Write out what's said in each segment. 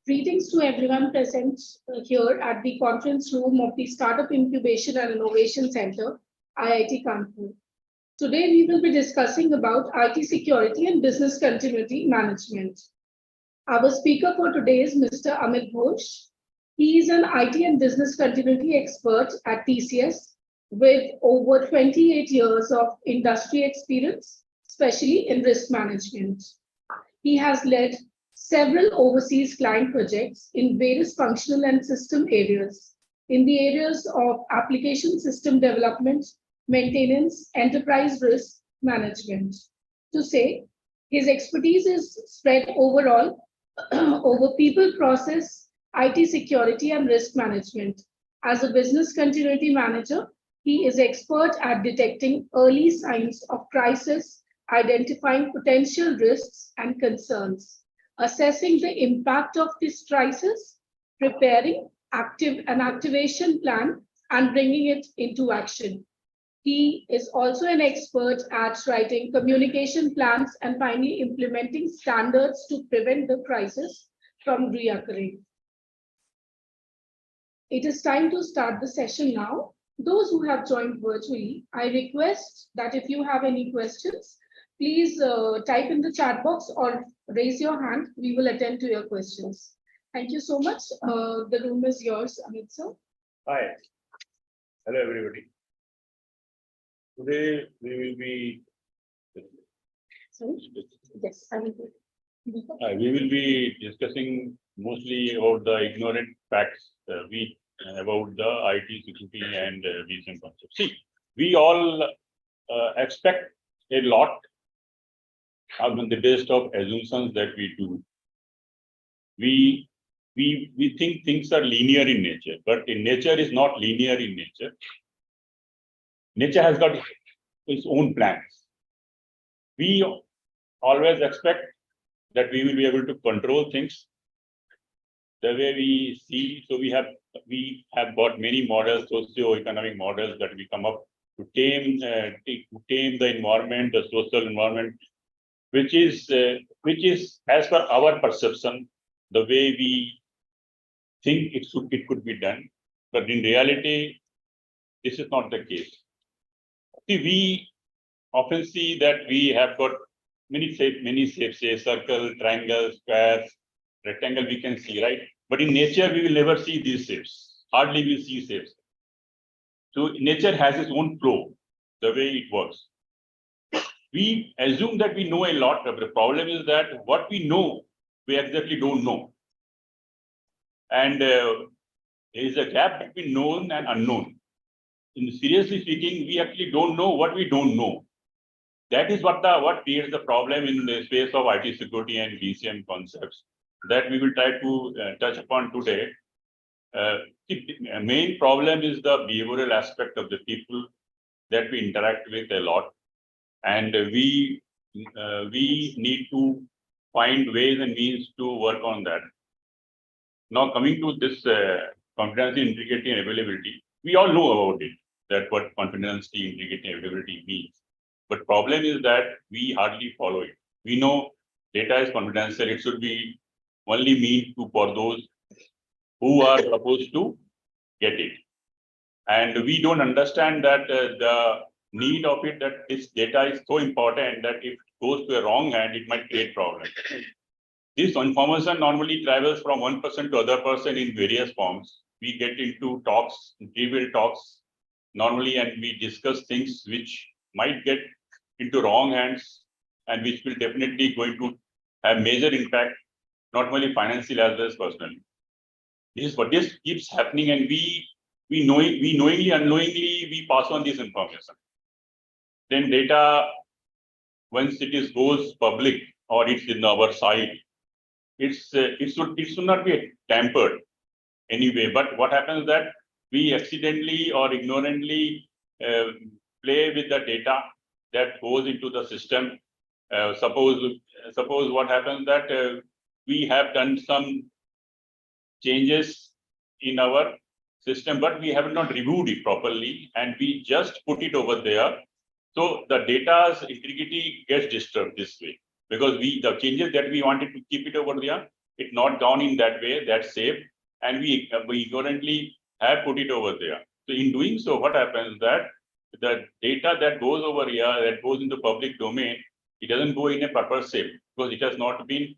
Greetings to everyone present here at the conference room of the Startup Incubation and Innovation Center, IIT Kanpur. Today, we will be discussing about IT security and business continuity management. Our speaker for today is Mr. Amit Ghosh. He is an IT and business continuity expert at TCS with over 28 years of industry experience, especially in risk management. He has led several overseas client projects in various functional and system areas, in the areas of application system development, maintenance, enterprise risk management. To say, his expertise is spread overall over people, process, IT security, and risk management. As a business continuity manager, he is expert at detecting early signs of crisis, identifying potential risks and concerns, assessing the impact of this crisis, preparing an activation plan, and bringing it into action. He is also an expert at writing communication plans and finally implementing standards to prevent the crisis from reoccurring. It is time to start the session now. Those who have joined virtually, I request that if you have any questions, please type in the chat box or raise your hand. We will attend to your questions. Thank you so much. The room is yours, Amit sir. Hi. Hello, everybody. Today we will be. Sorry? Yes, I will. We will be discussing mostly about the ignorant facts about the IT security and recent concepts. See, we all expect a lot on the basis of assumptions that we do. We think things are linear in nature, but in nature is not linear in nature. Nature has got its own plans. We always expect that we will be able to control things the way we see. So we have got many models, socio-economic models that we come up to tame the environment, the social environment, which is as per our perception, the way we think it could be done. But in reality, this is not the case. See, we often see that we have got many shapes, say circle, triangle, square, rectangle, we can see, right? But in nature, we will never see these shapes. Hardly we see shapes. So nature has its own flow, the way it works. We assume that we know a lot, but the problem is that what we know, we exactly don't know. And there is a gap between known and unknown. Seriously speaking, we actually don't know what we don't know. That is what creates the problem in the space of IT security and DCM concepts that we will try to touch upon today. The main problem is the behavioral aspect of the people that we interact with a lot. And we need to find ways and means to work on that. Now, coming to this confidentiality, integrity, and availability, we all know about it, that what confidentiality, integrity, and availability means. But problem is that we hardly follow it. We know data is confidential. It should be only meant for those who are supposed to get it. And we don't understand that the need of it, that this data is so important that if it goes to a wrong hand, it might create problems. This information normally travels from one person to other person in various forms. We get into talks, trivial talks normally, and we discuss things which might get into wrong hands and which will definitely going to have major impact, not only financially as well as personally. This is what this keeps happening, and we knowingly, unknowingly, we pass on this information. Then data, once it goes public or it's in our side, it should not be tampered anyway. But what happens that we accidentally or ignorantly play with the data that goes into the system. Suppose what happens that we have done some changes in our system, but we have not reviewed it properly and we just put it over there. So the data's integrity gets disturbed this way because the changes that we wanted to keep it over there, it not gone in that way, that's safe, and we ignorantly have put it over there. So in doing so, what happens that the data that goes over here, that goes into public domain, it doesn't go in a proper safe because it has not been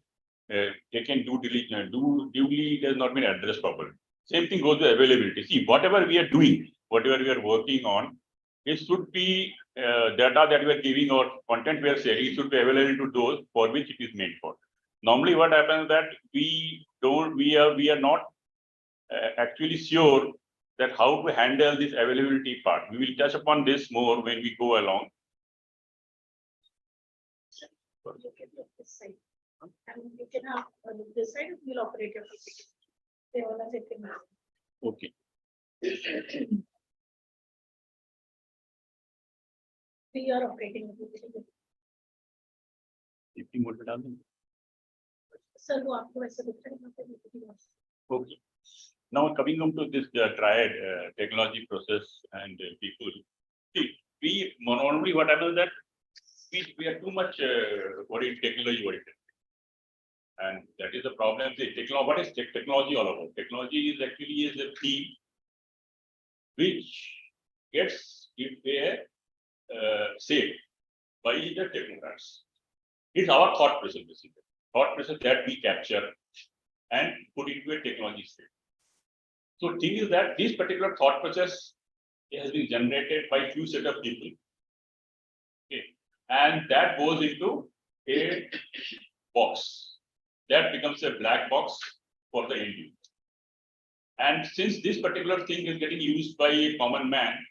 taken duly, it has not been addressed properly. Same thing goes with availability. See, whatever we are doing, whatever we are working on, it should be data that we are giving or content we are sharing, it should be available to those for which it is made for. Normally, what happens that we are not actually sure that how to handle this availability part. We will touch upon this more when we go along. You can look this side. And you can have this side, we'll operate your PPT. They all are taken. Okay. We are operating the PPT. Sir, वो आपको वैसे दिख रहा है यहाँ पे PPT में. Okay. Now coming on to this triad, technology, process, and people. See, we normally what happens that we are too much worried, technology oriented. And that is the problem. See, what is technology all about? Technology is actually a theme which gets saved by the technocrats. It's our thought process, basically. Thought process that we capture and put into a technology state. So thing is that this particular thought process has been generated by few set of people. Okay. And that goes into a box. That becomes a black box for the end user. And since this particular thing is getting used by a common man,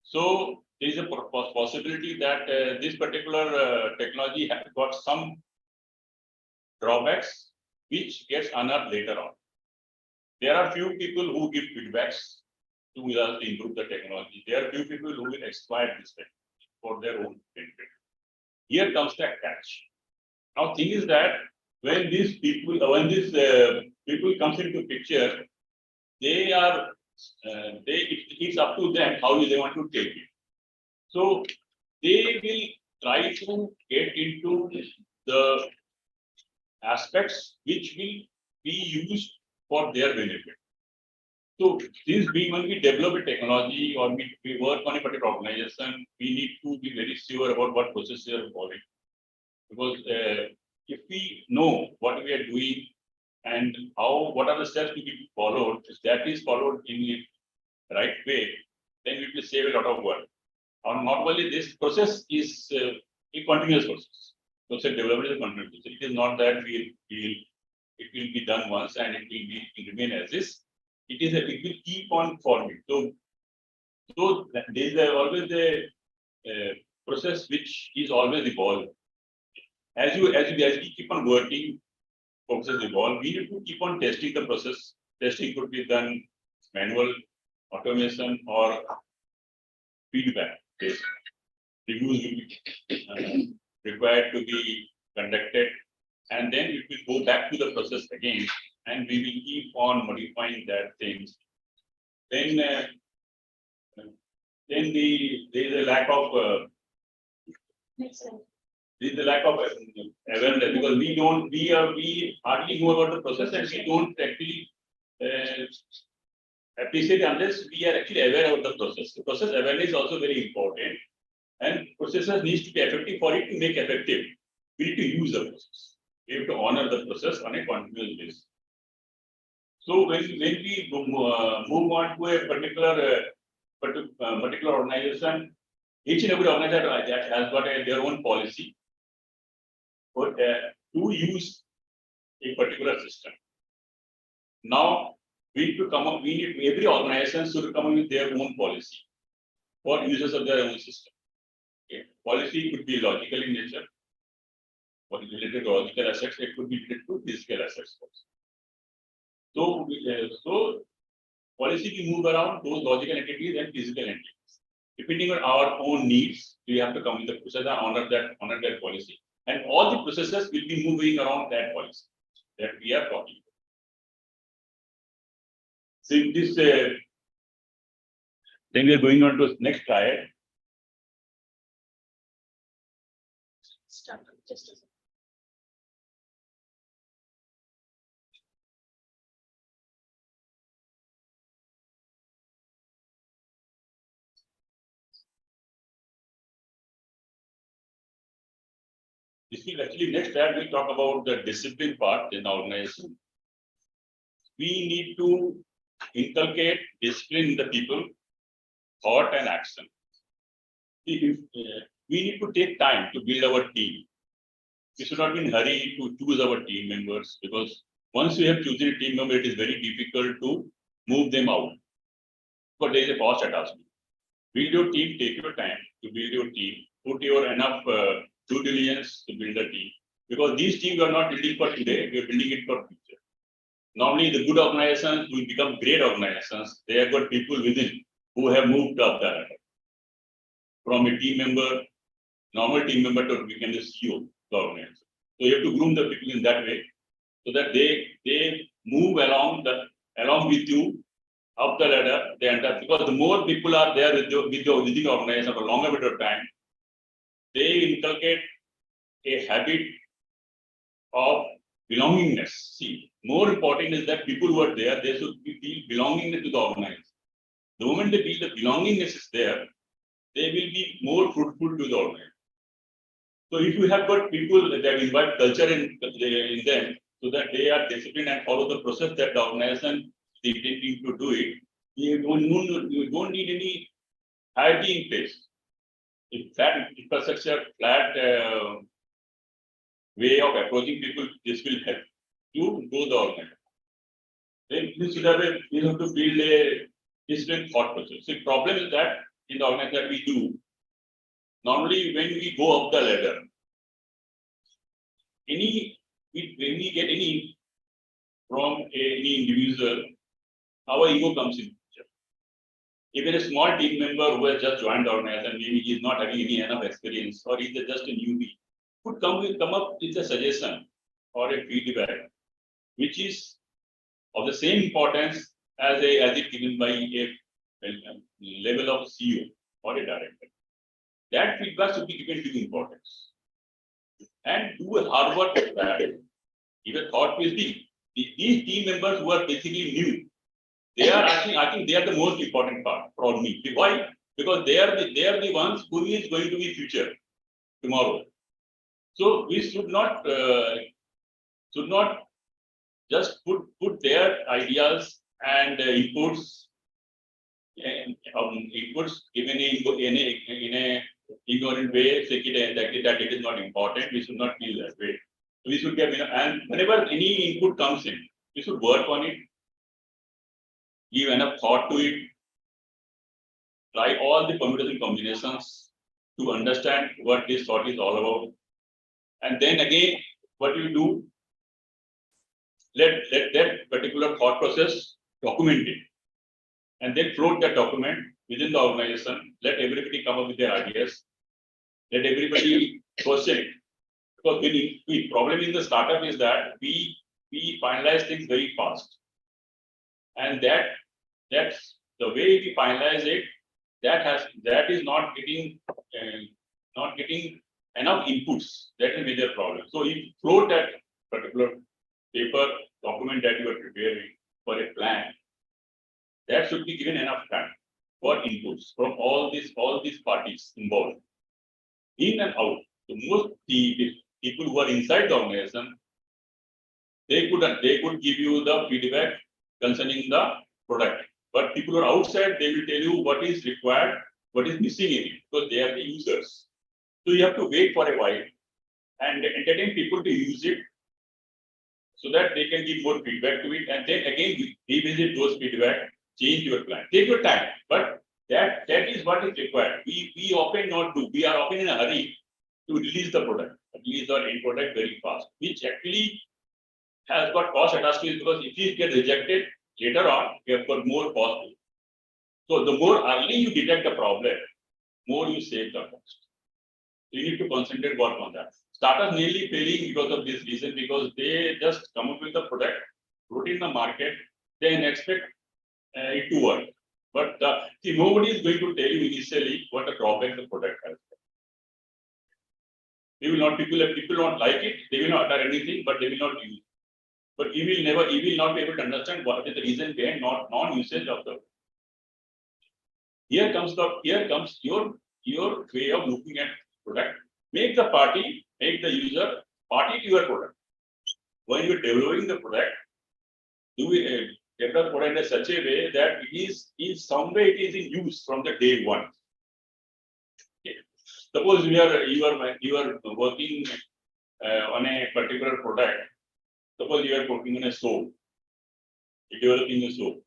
so there is a possibility that this particular technology has got some drawbacks which gets unearthed later on. There are few people who give feedbacks to us to improve the technology. There are few people who will exploit this technology for their own benefit. Here comes the catch. Now, thing is that when these people, people comes into picture, they are, it's up to them how they want to take it. So they will try to get into the aspects which will be used for their benefit. So since when we develop a technology or we work on a particular organization, we need to be very sure about what processes we are following. Because if we know what we are doing and what are the steps to be followed, if that is followed in the right way, then it will save a lot of work. And not only this process is a continuous process. Process development is a continuous process. It is not that it will be done once and it will remain as is. It will keep on forming. So there is always a process which is always evolving. As we keep on working, process evolve, we need to keep on testing the process. Testing could be done manual, automation, or feedback based. Reviews will be required to be conducted, and then it will go back to the process again, and we will keep on modifying that things. Then there is a lack of Next slide. There is a lack of awareness because we hardly know about the process and we don't actually appreciate unless we are actually aware of the process. The process awareness is also very important, and processes needs to be effective. For it to make effective, we need to use the process. We have to honor the process on a continuous basis. So when we move on to a particular organization, each and every organization has got their own policy for to use a particular system. Now we need to come up. Every organization should come up with their own policy for users of their own system. Okay. Policy could be logical in nature. What is related to logical assets, it could be related to physical assets also. So policy we move around those logical entities and physical entities. Depending on our own needs, we have to come with the process and honor that policy. And all the processes will be moving around that policy that we are talking about. So in this, then we are going on to next slide. Start. Just a second. This is actually next slide. We talk about the discipline part in the organization. We need to inculcate discipline in the people, thought and action. We need to take time to build our team. We should not be in a hurry to choose our team members, because once we have chosen a team member, it is very difficult to move them out. But there is a cost attachment. Build your team, take your time to build your team, put your enough due diligence to build a team. Because these teams are not building for today, we are building it for future. Normally, the good organizations will become great organizations. They have got people within who have moved up the ladder from a team member, normal team member, to become the CEO of the organization. So you have to groom the people in that way, so that they move along with you up the ladder. They enter, because the more people are there within the organization for a longer period of time, they inculcate a habit of belongingness. See, more important is that people who are there, they should feel belongingness to the organization. The moment they feel the belongingness is there, they will be more fruitful to the organization. So if you have got people that invite culture in them, so that they are disciplined and follow the process that the organization is intending to do it, you don't need any hierarchy in place. If flat infrastructure, flat way of approaching people, this will help you grow the organization. Then you have to build a disciplined thought process. The problem is that in the organization that we do, normally when we go up the ladder, when we get any from any individual, our ego comes in picture. Even a small team member who has just joined the organization, maybe he is not having any enough experience, or he is just a newbie, could come up with a suggestion or a feedback, which is of the same importance as it given by a level of CEO or a director. That feedback should be given due importance. And do a hard work for that. Give a thought with these team members who are basically new. I think they are the most important part for me. Why? Because they are the ones who is going to be future tomorrow. So we should not just put their ideas and inputs given in a ignorant way, say that it is not important. We should not feel that way. We should get, and whenever any input comes in, we should work on it, give enough thought to it, try all the permutation combinations to understand what this thought is all about. And then again, what you do, let that particular thought process document it, and then float that document within the organization. Let everybody come up with their ideas. Let everybody question it. Because the problem in the startup is that we finalize things very fast, and that's the way we finalize it. That is not getting enough inputs. That is a major problem. So if you float that particular paper document that you are preparing for a plan, that should be given enough time for inputs from all these parties involved, in and out. The people who are inside the organization, they could give you the feedback concerning the product. But people who are outside, they will tell you what is required, what is missing in it, because they are the users. So you have to wait for a while and entertain people to use it, so that they can give more feedback to it, and then again revisit those feedback, change your plan. Take your time, but that is what is required. We often not do. We are often in a hurry to release the product, release our end product very fast, which actually has got cost attached to it, because if it gets rejected later on, we have got more cost. So the more early you detect the problem, more you save the cost. You need to concentrate work on that. Startups mainly failing because of this reason, because they just come up with the product, put in the market, then expect it to work. But see, nobody is going to tell you initially what a drawback the product has. They will not, people don't like it, they will not utter anything, but they will not use it. But you will not be able to understand what is the reason behind non-usage of the. Here comes your way of looking at product. Make the user party to your product. When you are developing the product, develop the product in such a way that it is in some way it is in use from the day one. Okay. Suppose you are working on a particular product. Suppose you are working on a soap, developing a soap.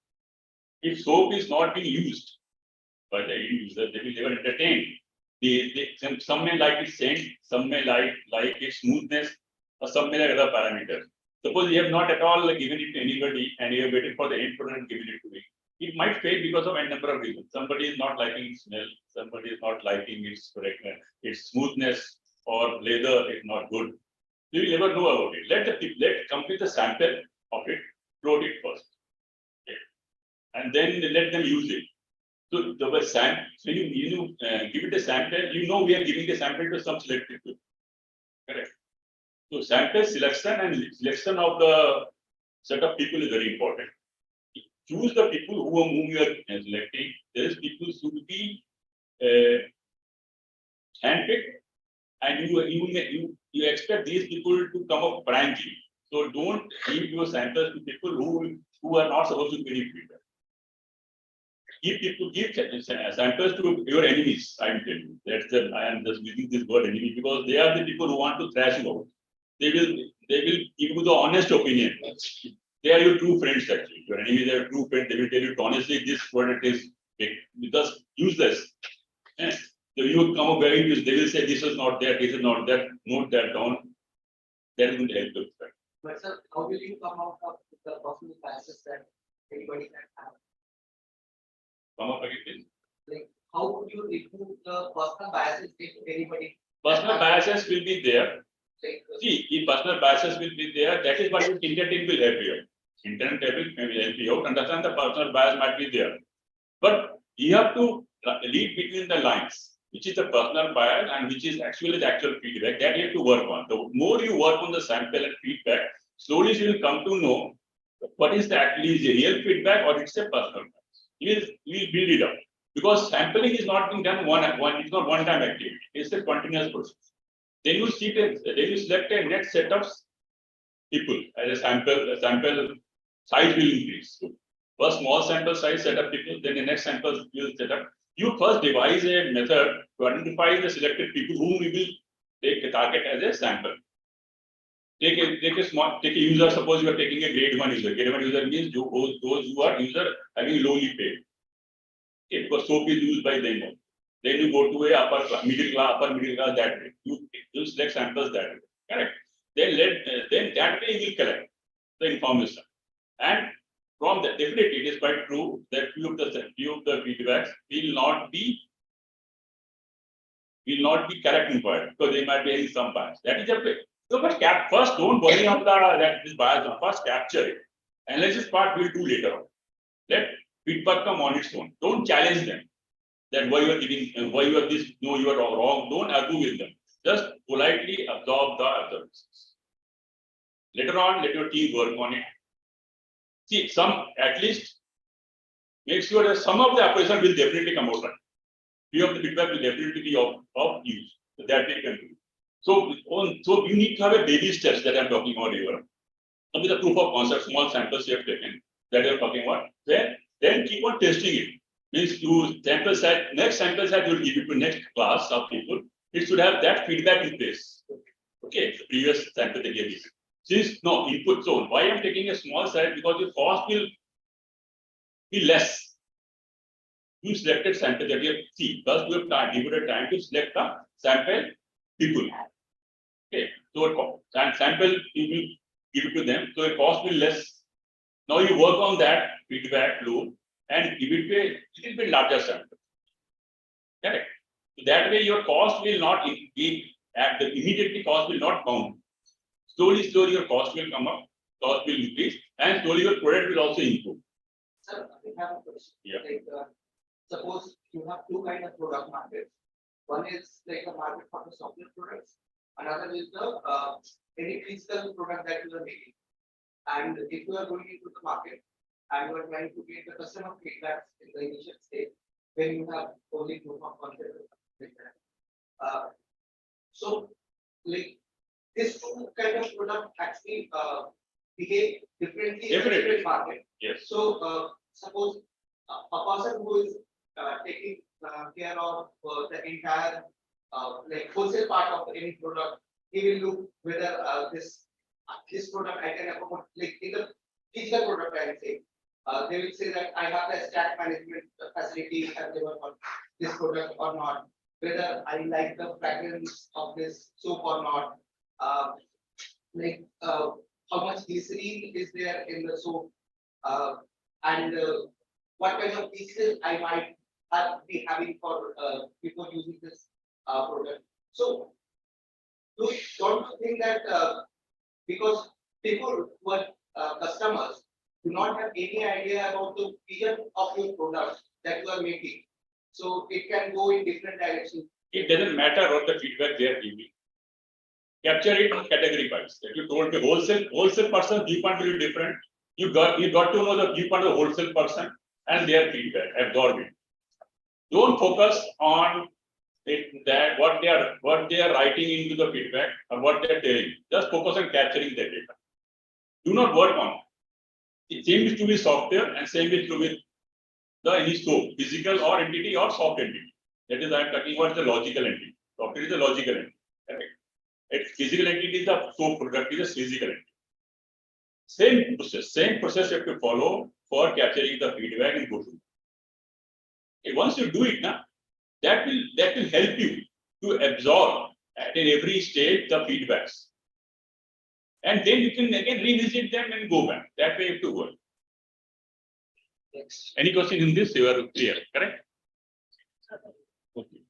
If soap is not being used by the user, they will never entertain. Some may like its scent, some may like its smoothness, or some may like other parameters. Suppose you have not at all given it to anybody and you have waited for the end product and given it to me. It might fail because of a number of reasons. Somebody is not liking its smell, somebody is not liking its correctness, its smoothness, or leather is not good. You will never know about it. Let complete the sample of it, float it first. Okay. And then let them use it. So the sample, when you give it a sample, you know we are giving a sample to some selected people. Correct. So sample selection and selection of the set of people is very important. Choose the people whom you are selecting. There is people should be handpicked, and you expect these people to come up frankly. So don't give your samples to people who are not supposed to be feedback. Give samples to your enemies. I'm telling you. I am just using this word enemy because they are the people who want to thrash you out. They will give you the honest opinion. They are your true friends actually. Your enemies are your true friends. They will tell you honestly this product is just useless. So you will come up very used. They will say this is not there, this is not that. Note that down. That is going to help you. But sir, how will you come out of the possible biases that anybody can have? Come up again, please. Like, how would you remove the personal biases if anybody? Personal biases will be there. Like, See, if personal biases will be there, that is what internet will help you. Internet will help you out. Understand the personal bias might be there. But you have to read between the lines, which is the personal bias and which is actually the actual feedback that you have to work on. The more you work on the sample and feedback, slowly you will come to know what is actually the real feedback or it's a personal bias. You will build it up. Because sampling is not being done it's not one-time activity. It's a continuous process. Then you select a next set of people as a sample size will increase. So first small sample size set of people, then the next sample will set up. You first devise a method to identify the selected people whom we will take a target as a sample. Take a user, suppose you are taking a grade 1 user. Grade 1 user means those who are user having lowly paid. Okay, because soap is used by them. Then you go to a upper middle class that way. You select samples that way. Correct. Then that way you will collect the information. And from that, definitely it is quite true that few of the feedbacks will not be correct inquiry because they might be having some bias. That is a way. So first don't worry about this bias. First capture it. Analysis part we'll do later on. Let feedback come on its own. Don't challenge them. That why you are giving, why you are this, no, you are wrong. Don't argue with them. Just politely absorb the observations. Later on, let your team work on it. See, at least make sure that some of the appraisal will definitely come out right. Few of the feedback will definitely be of use. So that they can do. So you need to have a baby steps that I'm talking about here. With the proof of concept, small samples you have taken that you're talking about. Then keep on testing it. Means you next sample set you will give it to next class of people. It should have that feedback in place. Okay, the previous sample they gave you. Since no input zone, why I'm taking a small set? Because your cost will be less. You selected sample that you have see. First, you have devoted time to select the sample people. Okay, so sample you will give it to them, so your cost will less. Now you work on that feedback loop and give it to a little bit larger sample. Correct. So that way your cost will not immediately cost will not bound. Slowly your cost will come up, cost will increase, and slowly your product will also improve. Sir, I have a question. Yeah. Like, suppose you have two kind of product markets. One is like a market for the software products. Another is the any physical product that you are making. And if you are going into the market and you are trying to get the customer feedback in the initial stage, when you have only proof of concept. Like that. So, like, this two kind of product actually behave differently in Definitely. different market. Yes. So, suppose a person who is taking care of the entire like wholesale part of any product, he will look whether this product I can afford, like in the physical product I will say. They will say that I have the stack management facility available for this product or not. Whether I like the fragrance of this soap or not. Like how much glycerine is there in the soap, and what kind of pieces I might be having for before using this product. So, don't you think that because people who are customers do not have any idea about the vision of your product that you are making, so it can go in different directions. It doesn't matter what the feedback they are giving. Capture it in category wise. That you told me wholesale person viewpoint will be different. You got to know the viewpoint of the wholesale person and their feedback, absorb it. Don't focus on it, that what they are writing into the feedback or what they are telling. Just focus on capturing the data. Do not work on it. Same is to be software and same is to be the any soap, physical or entity or soft entity. That is, I am talking about the logical entity. Software is a logical entity. Correct. Its physical entity is the soap product is a physical entity. Same process you have to follow for capturing the feedback and go to. Once you do it now, that will help you to absorb at every stage the feedbacks. And then you can again revisit them and go back. That way you have to work. Next. Any question in this? You are clear, correct? Okay.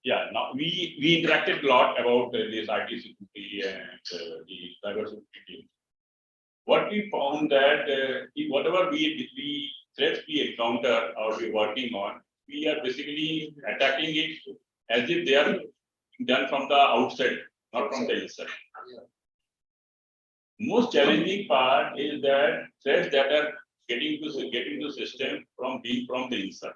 Yeah, now we interacted a lot about this IT security and the cybersecurity. What we found that whatever we threats we encounter or we working on, we are basically attacking it as if they are done from the outside, not from the inside. Yeah. Most challenging part is that threats that are getting to system from the inside.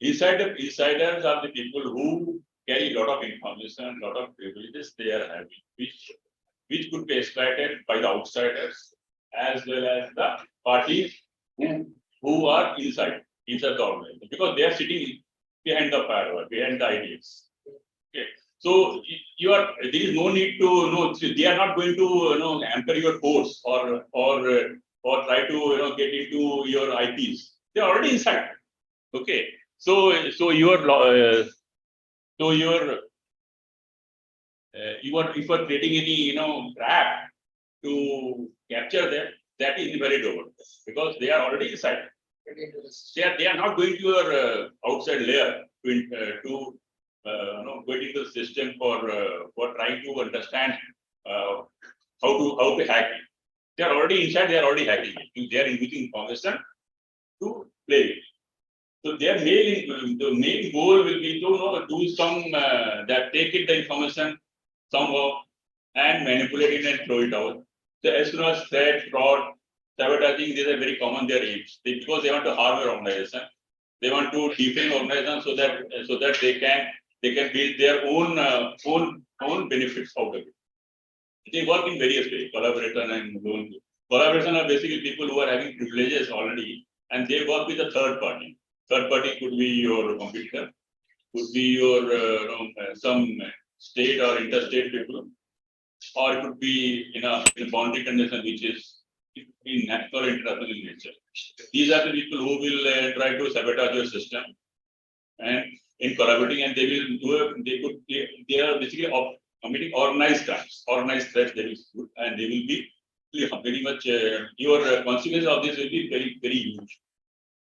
Insiders are the people who carry a lot of information, lot of privileges they are having, which could be exploited by the outsiders as well as the parties who are inside the organization, because they are sitting behind the firewall, behind the ideas. Okay. So there is no need to know. They are not going to anchor your course or try to get into your IPs. They are already inside. Okay. So if you are creating any trap to capture them, that is invalid because they are already inside. They are not going to your outside layer to go into the system for trying to understand how to hack it. They are already inside. They are already hacking it. They are using information to play it. So their the main goal will be to do some take it the information somehow and manipulate it and throw it out. So as soon as threat, fraud, sabotaging, these are very common. Their aims because they want to harm your organization. They want to defame organization so that they can build their own benefits out of it. They work in various ways. Collaboration and collaboration are basically people who are having privileges already, and they work with a third party. Third party could be your competitor, could be your some state or interstate people, or it could be in a boundary condition which is in national or international in nature. These are the people who will try to sabotage your system, and in collaborating, and they are basically committing organized crimes, organized threats. They will do, and they will be very much your consequence of this will be very, very huge.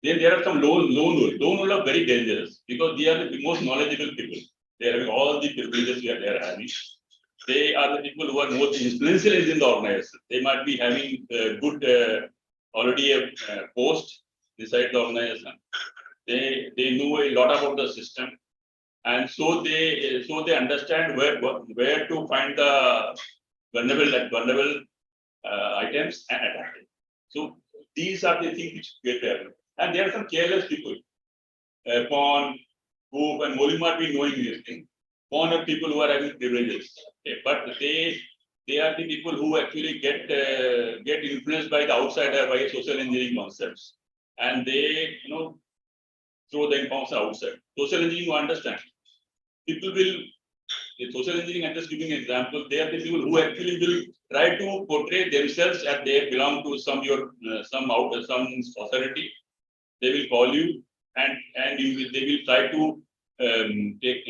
Then there are some lone wolves are very dangerous because they are the most knowledgeable people. They are having all the privileges they are having. They are the people who are most influential in the organization. They might be having good already a post inside the organization. They know a lot about the system, and so they understand where to find the vulnerable items and attack it. So these are the things which get there. And there are some careless people. Pawn, Coop, and Molly might be knowing this thing. Pawn are people who are having privileges, okay, but they are the people who actually get influenced by the outsider, by social engineering concepts, and they throw the information outside. Social engineering, you understand? People will. Social engineering, I'm just giving an example. They are the people who actually will try to portray themselves as they belong to some authority. They will call you and they will try to take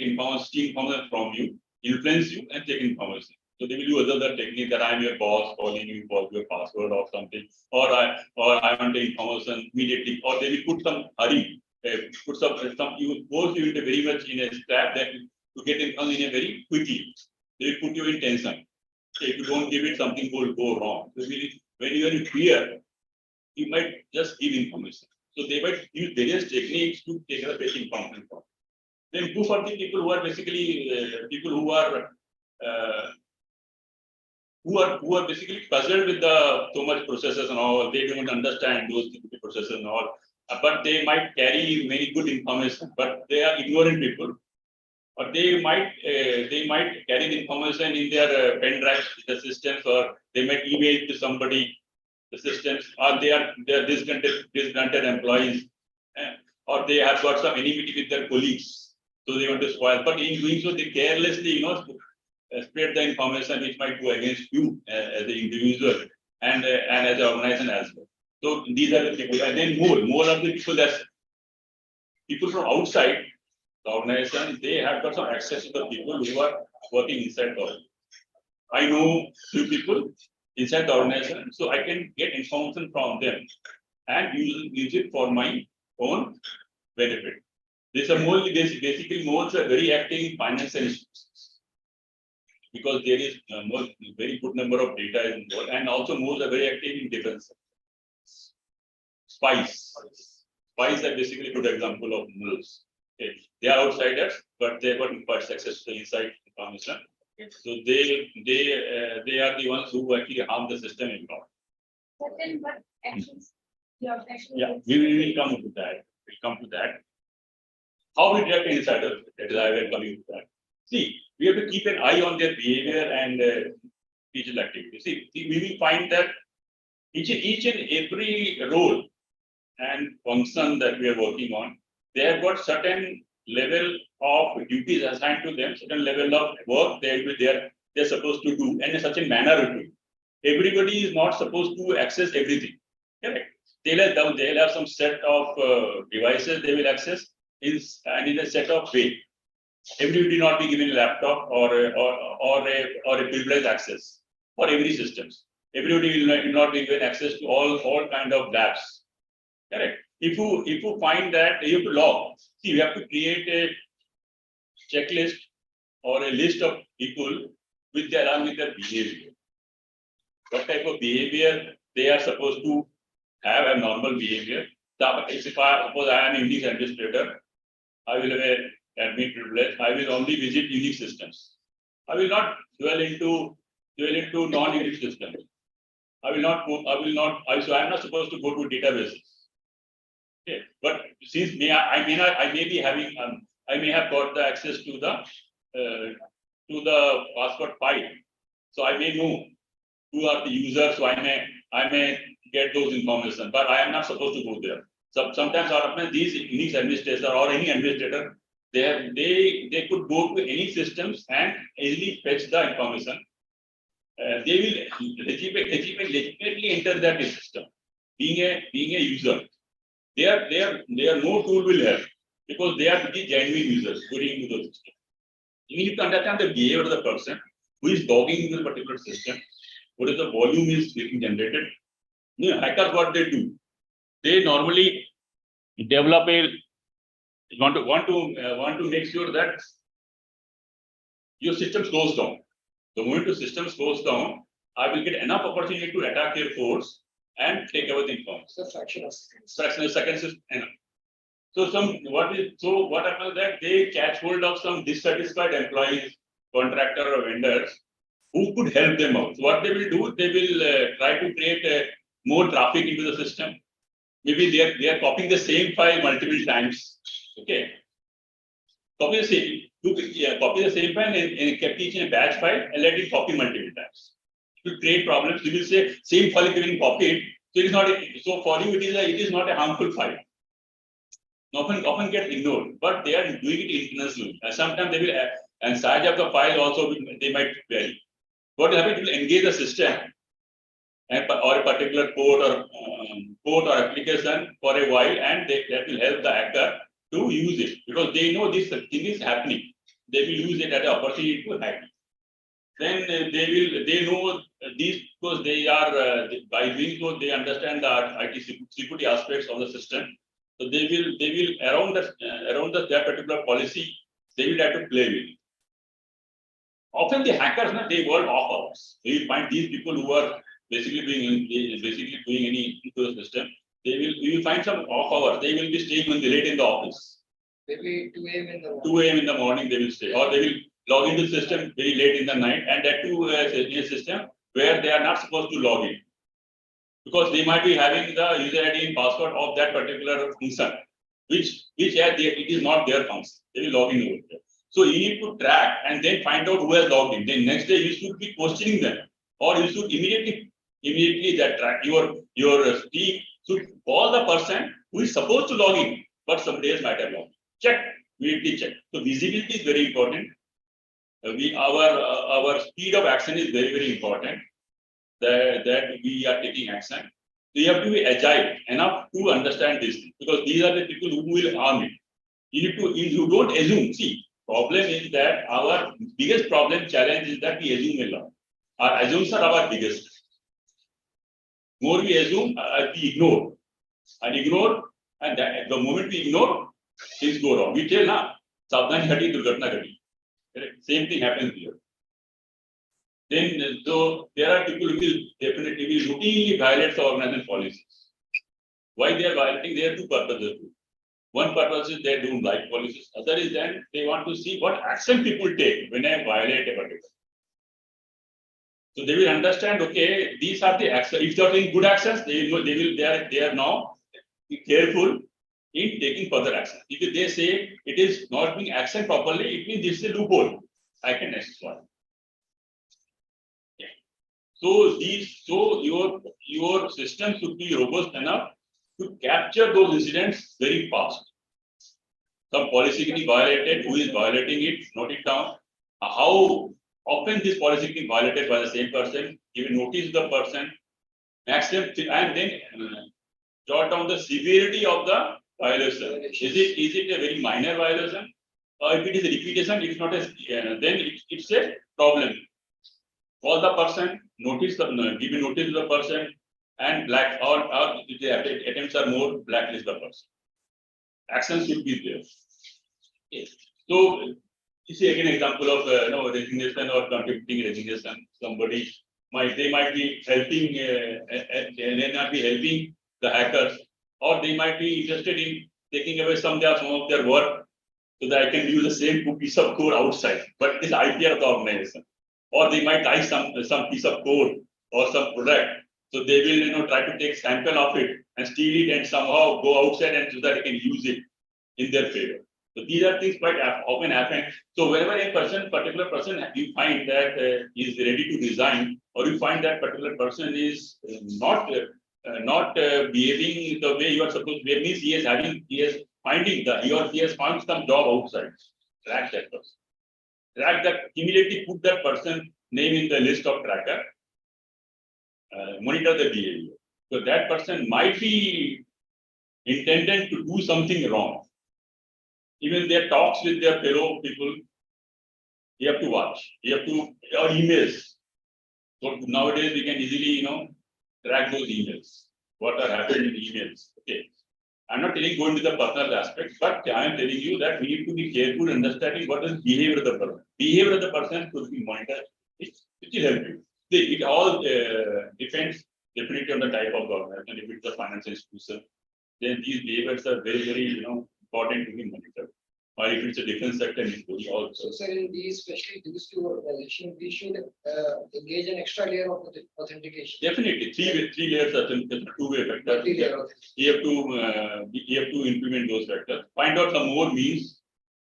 information, steal information from you, influence you, and take information. So they will use other technique that I am your boss, calling you for your password or something, or I want the information immediately, or they will put some hurry, put some you force you into very much in a trap that to get information in a very quickly. They will put you in tension. If you don't give it, something will go wrong. So when you are in fear, you might just give information. So they might use various techniques to take the basic information from. Then two for the people who are basically people who are basically puzzled with the so much processes and all. They don't understand those processes and all. But they might carry many good information, but they are ignorant people. Or they might carry the information in their pen drives, the systems, or they might email to somebody the systems, or they are disgruntled employees, or they have got some enmity with their colleagues, so they want to spoil. But in doing so, they carelessly, spread the information which might go against you as an individual and as an organization as well. So these are the people, and then more of the people that's people from outside the organization, they have got some access to the people who are working inside the organization. I know few people inside the organization, so I can get information from them and use it for my own benefit. These are basically more very active in financial institutions because there is very good number of data involved, and also more are very active in defense. Spies are basically a good example of moles. Okay. They are outsiders, but they got quite successful inside information. So they are the ones who actually harm the system in law. But then what actions? Your actions. Yeah, we will come to that. We'll come to that. How we detect insiders? That is, I will come to that. See, we have to keep an eye on their behavior and digital activity. See, we will find that each and every role and function that we are working on, they have got certain level of duties assigned to them, certain level of work they're supposed to do, and in such a manner to do. Everybody is not supposed to access everything. Correct. They'll have some set of devices they will access in a set of way. Everybody will not be given a laptop or a privileged access for every systems. Everybody will not be given access to all kind of labs. Correct. If you find that you have to log, see, you have to create a checklist or a list of people with their behavior. What type of behavior they are supposed to have a normal behavior. Suppose I am a Unix administrator, I will have an admin privilege. I will only visit Unix systems. I will not dwell into non-Unix systems. So I am not supposed to go to databases. Okay, but since I may have got the access to the password file, so I may know who are the users. So I may get those information, but I am not supposed to go there. So sometimes these Unix administrators or any administrator, they could go to any systems and easily fetch the information. They will legitimately enter that system, being a user. Their no tool will help because they are the genuine users going into the system. You need to understand the behavior of the person who is logging into the particular system. What is the volume is getting generated? Hackers, what they do? They normally develop want to make sure that your system slows down. The moment the system slows down, I will get enough opportunity to attack your force and take over the information. It's a fraction of seconds. Fraction of seconds is enough. So what happens that they catch hold of some dissatisfied employees, contractor or vendors who could help them out. So what they will do, they will try to create more traffic into the system. Maybe they are copying the same file multiple times. Okay. Copy the same file and kept each in a batch file and let it copy multiple times. It will create problems. You will say same file is getting copied. So it is not so for you it is not a harmful file. Often gets ignored, but they are doing it internally. And sometimes they will and size of the file also they might vary. What will happen? It will engage the system and or a particular code or application for a while, and that will help the hacker to use it because they know this thing is happening. They will use it as an opportunity to hack. Then they know these because they are by doing so they understand the IT security aspects of the system. So they will around that particular policy they will have to play with. Often the hackers they work off hours. You will find these people who are basically doing any into the system. You will find some off hours. They will be staying late in the office. Maybe 2 a.m. in the morning. 2 a.m. in the morning they will stay, or they will log into the system very late in the night, and that too in a system where they are not supposed to log in. Because they might be having the user ID and password of that particular function, which it is not their function. They will log in over there. So you need to track and then find out who has logged in. Then next day you should be questioning them, or you should immediately that track your team should call the person who is supposed to log in, but some days might have logged. Check, immediately check. So visibility is very important. Our speed of action is very important. That we are taking action. So you have to be agile enough to understand this because these are the people who will harm it. You don't assume. See, problem is that our biggest challenge is that we assume a lot. Our assumptions are our biggest. More we assume, we ignore. And that the moment we ignore, things go wrong. We tell now, Savdhani ghati, durghatna ghati. Same thing happens here. Then, so there are people who will definitely routinely violate the organization policies. Why they are violating? There are two purposes. One purpose is they don't like policies. Other is then they want to see what action people take when I violate a particular. So they will understand. Okay, these are the actions. If they are taking good actions, they are now be careful in taking further action. If they say it is not being actioned properly, it means this is a loophole. I can exploit. So your system should be robust enough to capture those incidents very fast. Some policy getting violated, who is violating it, note it down. How often this policy getting violated by the same person, even notice the person, maximum, and then jot down the severity of the violation. Is it a very minor violation? Or if it is a repetition, it is not a then it's a problem. Call the person, give notice to the person, and or if the attempts are more, blacklist the person. Actions should be there. Okay. So this is again an example of resignation or contributing resignation. Somebody might be helping, they not be helping the hackers, or they might be interested in taking away some of their work so that I can use the same piece of code outside, but it is IP of the organization. Or they might like some piece of code or some product. So they will try to take sample of it and steal it and somehow go outside and so that they can use it in their favor. So these are things quite often happen. So whenever a particular person you find that is ready to resign, or you find that particular person is not behaving the way you are supposed to behave, means he has found some job outside. Track that person. Track that, immediately put that person name in the list of tracker, monitor the behavior. So that person might be intended to do something wrong. Even their talks with their fellow people, you have to watch. You have to, or emails. So nowadays we can easily, track those emails. What are happening in emails? Okay. I'm not telling go into the personal aspects, but I am telling you that we need to be careful understanding what is behavior of the person. Behavior of the person should be monitored. It will help you. It all depends definitely on the type of the organization. If it's a financial institution, then these behaviors are very, very, important to be monitored. Or if it's a defense sector, employee also. So sir, in these, especially these two organizations, we should engage an extra layer of authentication. Definitely, three layers are two-way factor. Multi-layer authentication. You have to implement those factors. Find out some more means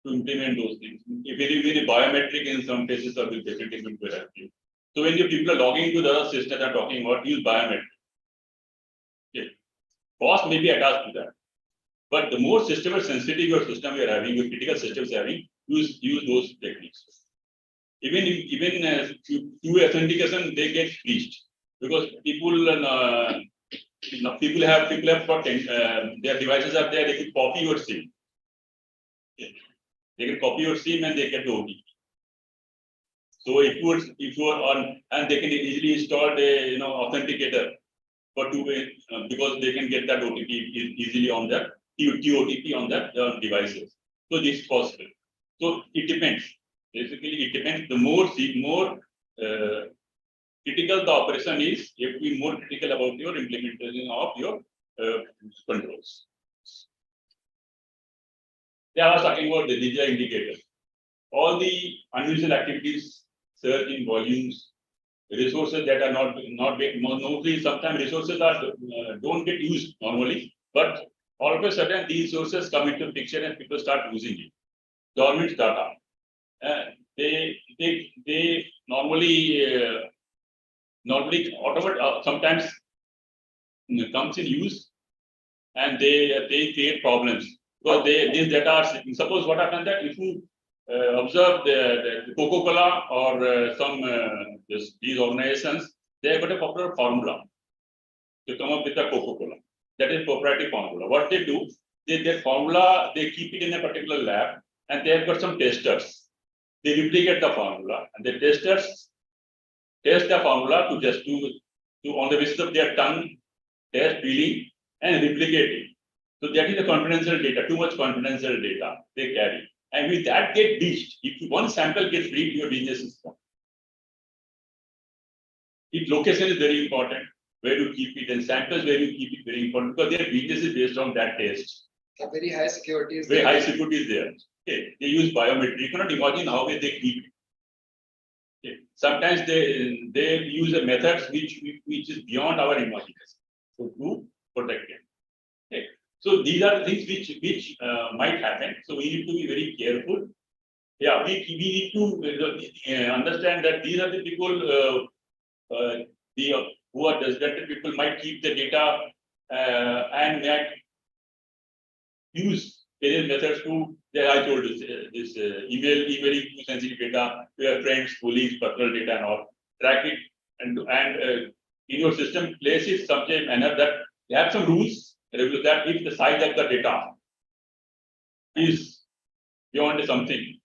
to implement those things. If it is very biometric in some cases, that will definitely be very helpful. So when the people are logging to the other system, they are talking about use biometric. Okay. Cost may be attached to that. But the more system sensitive your system you are having, your critical systems having, use those techniques. Even through authentication, they get breached because people have got their devices are there. They can copy your SIM. Okay. They can copy your SIM and they get the OTP. So if you are on, and they can easily install a authenticator for two-way because they can get that OTP easily on that TOTP on that devices. So this is possible. So it depends. Basically, it depends. The more critical the operation is, you have to be more critical about your implementation of your controls. They are talking about the digital indicator. All the unusual activities, surge in volumes, resources that are not being mostly sometimes resources are don't get used normally, but all of a sudden these resources come into the picture and people start using it. Government startup, they normally sometimes comes in use, and they create problems because these data are suppose what happens that if you observe the Coca-Cola or these organizations, they have got a popular formula to come up with the Coca-Cola. That is proprietary formula. What they do, their formula, they keep it in a particular lab, and they have got some testers. They replicate the formula, and the testers test the formula to on the basis of their tongue, test, feeling, and replicate it. So that is the confidential data, too much confidential data they carry. And with that get breached, if one sample gets breached, your business is gone. Its location is very important, where you keep it, and samples where you keep it very important because their business is based on that test. A very high security is Very there. high security is there. Okay. They use biometric. You cannot imagine how they keep it. Okay. Sometimes they use a methods which is beyond our imagination. So to protect it. Okay. So these are the things which might happen. So we need to be very careful. Yeah, we need to understand that these are the people who are designated people might keep the data and might use various methods to. I told this emailing to sensitive data to your friends, colleagues, personal data, and all. Track it and in your system place it such a manner that you have some rules that if the size of the data is beyond something,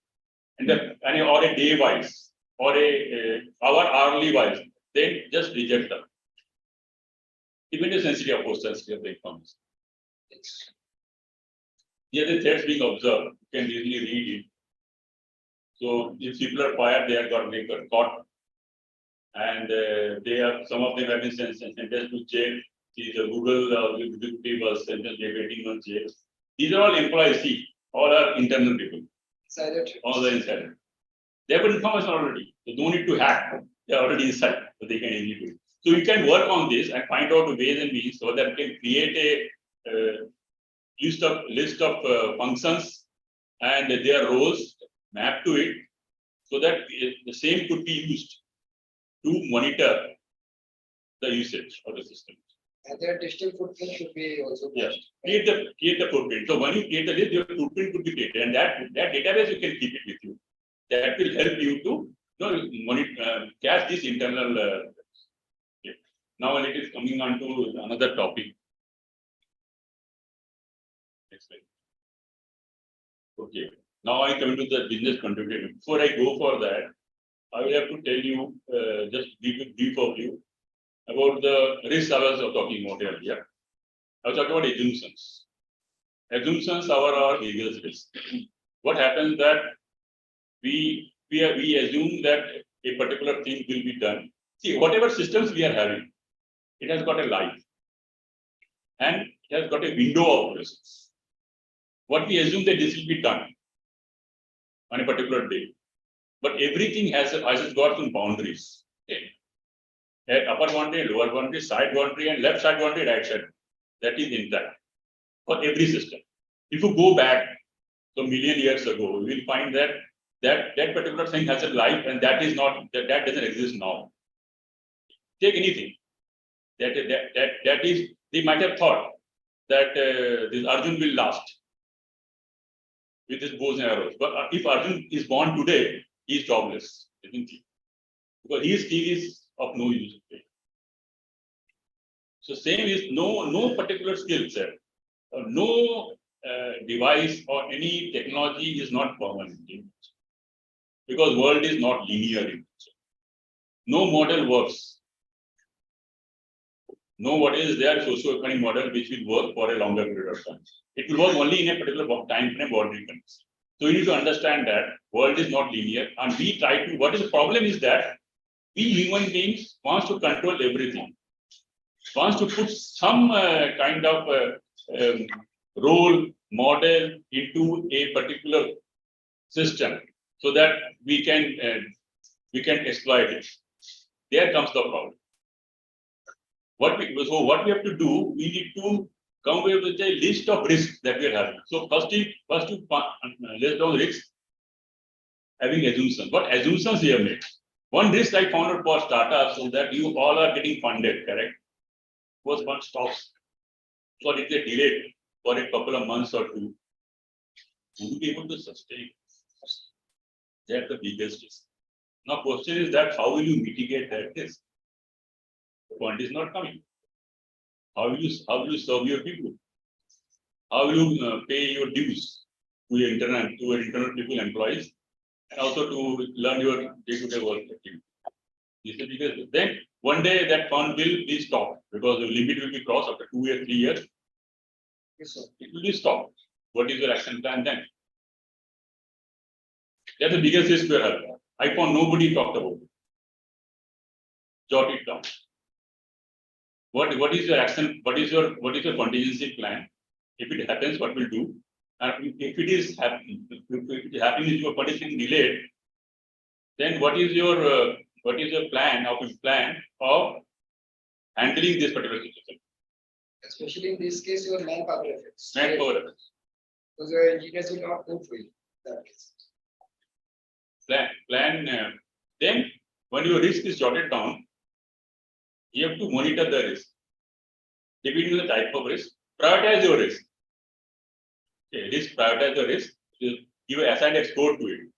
and or a day wise or a hourly wise, then just reject them. Even the sensitive, of course, sensitive information. The other threats being observed, you can easily read it. So if people are fired, they got caught, and some of them have been sentenced to jail. See, the Google executive was sentenced to 18 months jail. These are all employees. See, all are internal people. All the insider. They have information already. So don't need to hack. They are already inside, so they can easily do it. So you can work on this and find out ways and means so that you can create a list of functions and their roles map to it, so that the same could be used to monitor the usage of the system. And their digital footprint should be also. Yes, create the footprint. So when you create the list, your footprint could be created, and that database you can keep it with you. That will help you to monitor, catch this internal. Okay. Now it is coming on to another topic. Next slide. Okay. Now I come to the business continuity. Before I go for that, I will have to tell you just brief overview about the risks I was talking about earlier. I was talking about assumptions. Assumptions are biggest risk. What happens that we assume that a particular thing will be done. See, whatever systems we are having, it has got a life. And it has got a window of operations. What we assume that this will be done on a particular day. But everything has got some boundaries. Okay. Upper boundary, lower boundary, side boundary, and left side boundary, right side. That is intact for every system. If you go back a million years ago, we will find that that particular thing has a life, and that is not that doesn't exist now. Take anything. That is, they might have thought that this Arjun will last with his bows and arrows. But if Arjun is born today, he is jobless, isn't he? Because his skill is of no use today. So same is no particular skill set, no device or any technology is not permanent. Because world is not linear. No model works. No what is their socio-economic model which will work for a longer period of time. It will work only in a particular time frame boundary conditions. So you need to understand that world is not linear, and we try to. What is the problem is that we human beings wants to control everything, wants to put some kind of role model into a particular system so that we can exploit it. There comes the problem. What we have to do, we need to come away with a list of risks that we are having. So first to list down risks, having assumptions. What assumptions we have made? One risk I found out for startups so that you all are getting funded, correct? Was one stops. So it's a delay for a couple of months or two. Will you be able to sustain? That's the biggest risk. Now, question is that how will you mitigate that risk? The fund is not coming. How will you serve your people? How will you pay your dues to your internal people, employees, and also to learn your day-to-day work activity? This is because then one day that fund will be stopped because the limit will be crossed after 2 or 3 years. Yes, sir. It will be stopped. What is your action plan then? That's the biggest risk we are having. I found nobody talked about it. Jot it down. What is your action? What is your contingency plan? If it happens, what we'll do? And if it is happening, if your condition delayed, then what is your plan of handling this particular situation? Especially in this case, your manpower effects. Manpower effects. Because your engineers will not go for you. That case. Plan. Then when your risk is jotted down, you have to monitor the risk. Depending on the type of risk, prioritize your risk. Okay, prioritize the risk. You assign a score to it.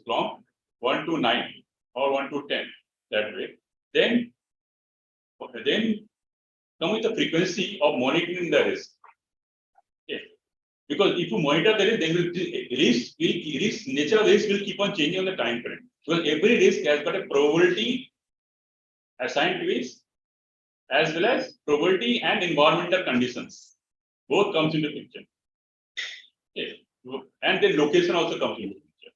From 1 to 9 or 1 to 10, that way. Then come with the frequency of monitoring the risk. Okay. Because if you monitor the risk, then nature of the risk will keep on changing on the time frame. Because every risk has got a probability assigned to it, as well as probability and environmental conditions. Both comes into picture. Okay. And then location also comes into picture.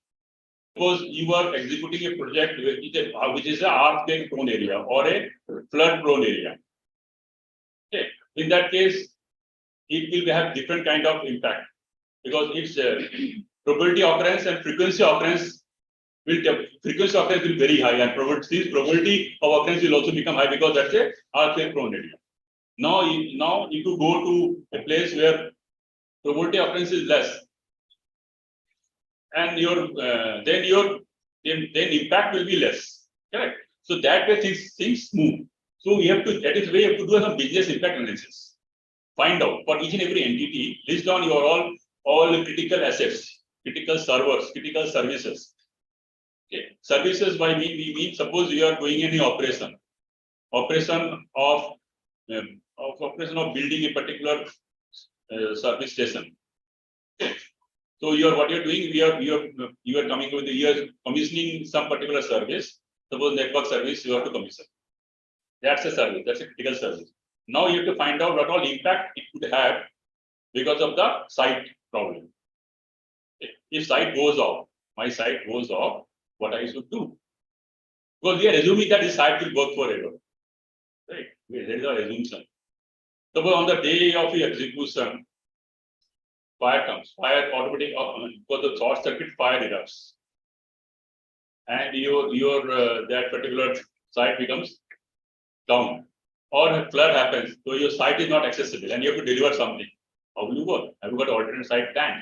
Suppose you are executing a project which is an earthquake prone area or a flood prone area. Okay. In that case, it will have different kind of impact because its probability occurrence and frequency occurrence will be very high, and probability of occurrence will also become high because that's a earthquake prone area. Now if you go to a place where probability occurrence is less, and then impact will be less. Correct. So that way things move. So that is why you have to do some business impact analysis. Find out for each and every entity, list down your all the critical assets, critical servers, critical services. Okay. Services by we mean suppose you are doing any operation of building a particular service station. Okay. So what you're doing, you are coming with you are commissioning some particular service. Suppose network service you have to commission. That's a service. That's a critical service. Now you have to find out what all impact it could have because of the site problem. If site goes off, my site goes off, what I should do? Because we are assuming that this site will work forever. There is an assumption. Suppose on the day of the execution, fire comes, fire automatic, because the short circuit fire erupts. And your that particular site becomes down. Or a flood happens, so your site is not accessible and you have to deliver something. How will you work? Have you got alternate site plan?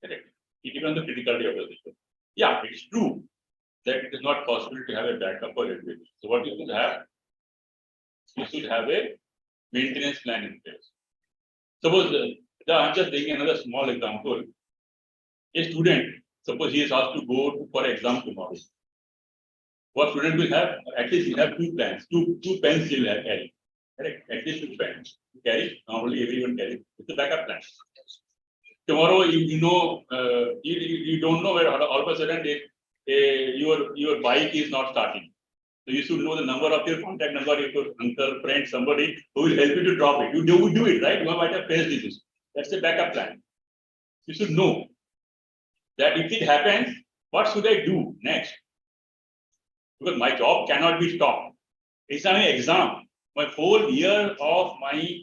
Correct. It depends on the criticality of the system. Yeah, it's true that it is not possible to have a backup for everything. So what you should have? You should have a maintenance plan in place. Suppose I'm just taking another small example. A student, suppose he is asked to go for exam tomorrow. What student will have? At least he have two plans, two pens he will have carry. Correct? At least 2 pens carry. Normally everyone carry. It's a backup plan. Tomorrow you know you don't know where all of a sudden your bike is not starting. So you should know the number of your contact number, of your uncle, friend, somebody who will help you to drop it. You do it, right? You might have faced this. That's a backup plan. You should know that if it happens, what should I do next? Because my job cannot be stopped. It's an exam. My whole year of my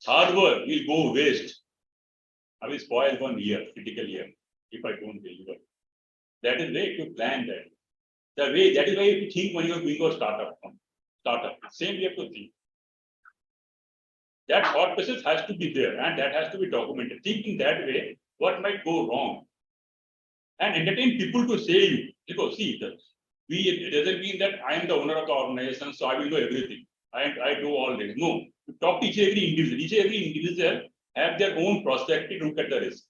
hard work will go waste. I will spoil 1 year, critical year, if I don't deliver. That is way to plan that. That is why you think when you are doing a startup. Same we have to think. That thought process has to be there and that has to be documented. Thinking that way, what might go wrong? And entertain people to say you. Because see, it doesn't mean that I am the owner of the organization, so I will know everything. I do all this. No, you talk to each and every individual. Each and every individual have their own perspective, look at the risk.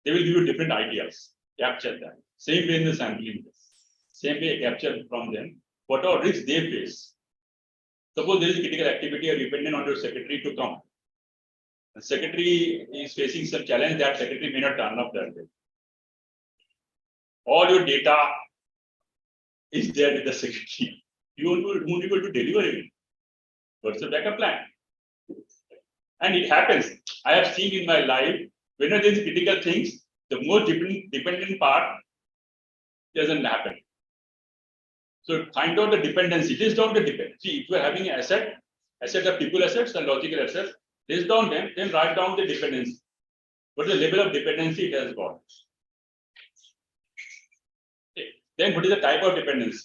They will give you different ideas. Capture that. Same way in the sampling. Same way capture from them what are risks they face. Suppose there is a critical activity or dependent on your secretary to come. The secretary is facing some challenge, that secretary may not turn up that day. All your data is there with the secretary. You won't be able to deliver it. What's the backup plan? And it happens. I have seen in my life, when there is critical things, the most dependent part doesn't happen. So find out the dependency. List down the dependency. If you are having an asset of people assets and logical assets, list down them, then write down the dependency. What is the level of dependency it has got? Okay. Then what is the type of dependency?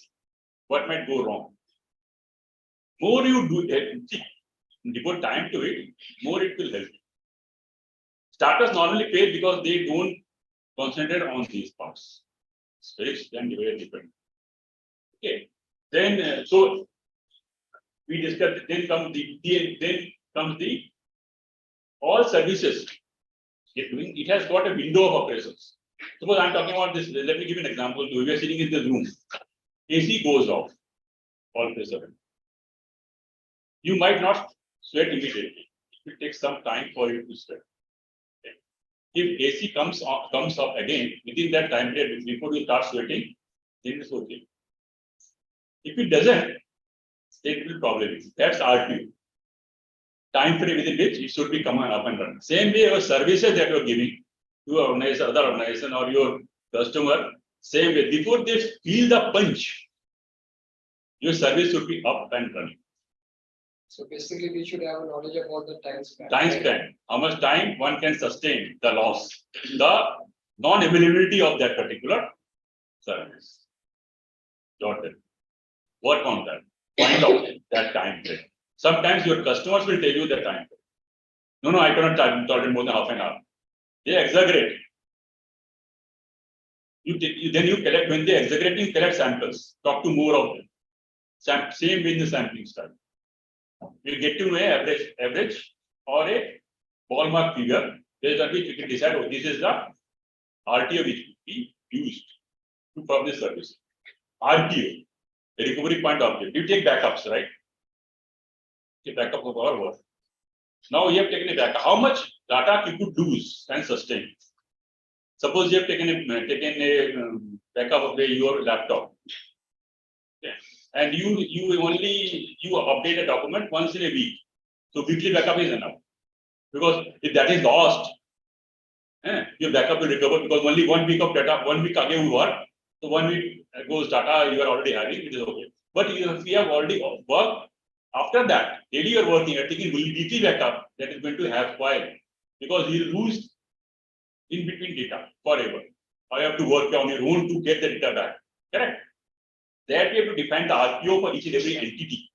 What might go wrong? More you do it, devote time to it, more it will help. Startups normally fail because they don't concentrate on these parts. Space and very different. Okay. Then so we discussed. Then comes the all services. It has got a window of operations. Suppose I'm talking about this. Let me give you an example. We are sitting in the room. AC goes off. All of a sudden. You might not sweat immediately. It will take some time for you to sweat. Okay. If AC comes up again within that time period before you start sweating, then it's okay. If it doesn't, then it will probably be. That's RTO. Time frame within which it should be coming up and running. Same way your services that you are giving to your organization, other organization or your customer, same way. Before they feel the punch, your service should be up and running. So basically, we should have a knowledge about the time span. Time span. How much time one can sustain the loss, the non-availability of that particular service. Got it. Work on that. Find out that time frame. Sometimes your customers will tell you the time frame. No, I cannot tolerate more than half an hour. They exaggerate. Then you collect, when they exaggerate, you collect samples. Talk to more of them. Same with the sampling style. You get to know an average or a ballpark figure. Based on which you can decide, oh, this is the RTO which we used to provide this service. RTO, the recovery point object. You take backups, right? Take backup of our work. Now you have taken a backup. How much data you could lose and sustain? Suppose you have taken a backup of your laptop. Okay. And you update a document once in a week. So weekly backup is enough. Because if that is lost, your backup will recover because only 1 week of data, 1 week again will work. So 1 week goes data you are already having, it is okay. But if you have already worked After that, daily you're working, you're taking weekly backup, that is going to have spoiled because you'll lose in between data forever. Or you have to work on your own to get the data back. Correct? That we have to define the RPO for each and every entity.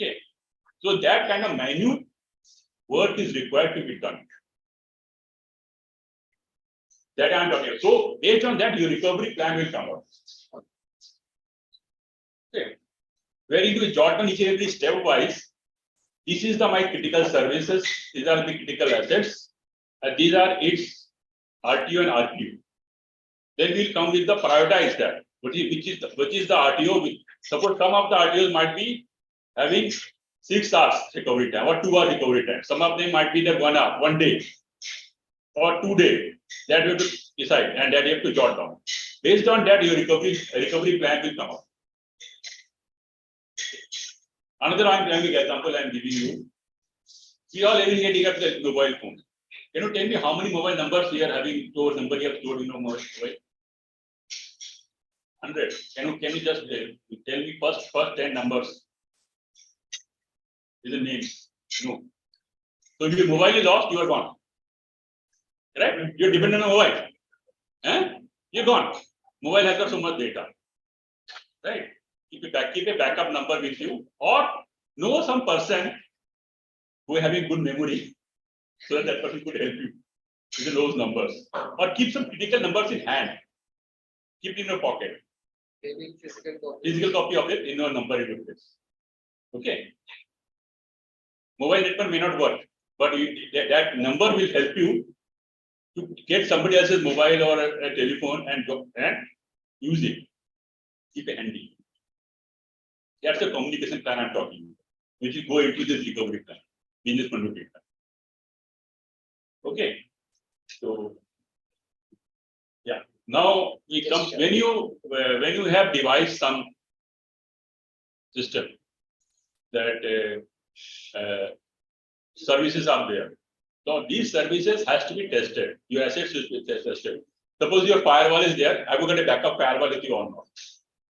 Okay. So that kind of minute work is required to be done. That I am talking about. So based on that, your recovery plan will come out. Okay. Where you will jot down each and every stepwise. This is the my critical services. These are the critical assets. These are its RTO and RPU. Then we'll come with the prioritize that. Which is the RTO? Suppose some of the RTOs might be having 6 hours recovery time or 2 hour recovery time. Some of them might be the 1 hour, 1 day or 2 days. That we have to decide and that you have to jot down. Based on that, your recovery plan will come out. Another example I am giving you. We all living here at the mobile phone. Can you tell me how many mobile numbers we are having stored, number you have stored in your mobile? 100. Can you just tell me first 10 numbers? Is the name? No. So if your mobile is lost, you are gone. Right? You're dependent on mobile. You're gone. Mobile has got so much data. Right? Keep a backup number with you, or know some person who is having good memory, so that person could help you with those numbers. Or keep some critical numbers in hand. Keep it in your pocket. Maybe physical Copy of it in your number in your place. Okay. Mobile network may not work, but that number will help you to get somebody else's mobile or a telephone and use it. Keep it handy. That's the communication plan I'm talking about, which will go into this recovery plan, business continuity plan. Okay. So yeah. Now we come when you have devised some system that services are there. So these services has to be tested. Your assets should be tested. Suppose your firewall is there, I will get a backup firewall with you or not.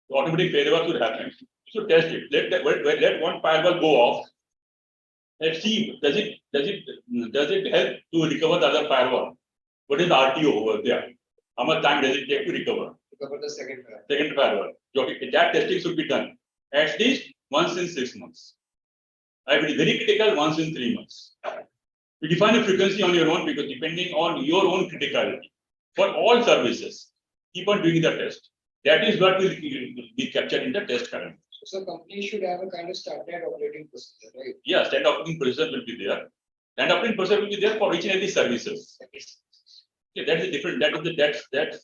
The automatic failover should happen. So test it. Let one firewall go off. Let's see, does it help to recover the other firewall? What is the RTO over there? How much time does it take to recover? Recover the second firewall. Second firewall. That testing should be done at least once in 6 months. I will be very critical once in 3 months. You define a frequency on your own because depending on your own criticality for all services, keep on doing the test. That is what will be captured in the test calendar. So company should have a kind of standard operating procedure, right? Yeah, standard operating procedure will be there. Standard operating procedure will be there for each and every services. Okay, that is different.